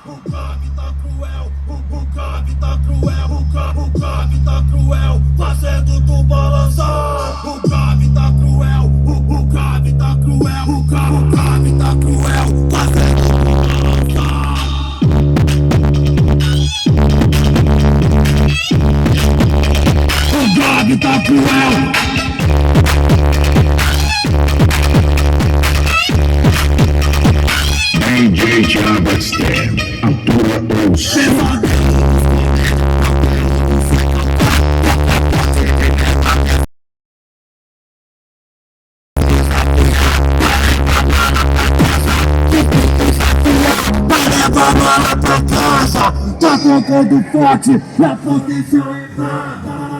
O Gabi tá cruel, o Gabi tá cruel, o Gabi tá cruel, fazendo tu balançar. O Gabi tá cruel, o Gabi tá cruel, o Gabi tá cruel, fazendo tu balançar. O Gabi tá cruel. DJ Thiago Extremo, atua ou som. Leva a mala pra casa, tá tocando forte, a posição é errada.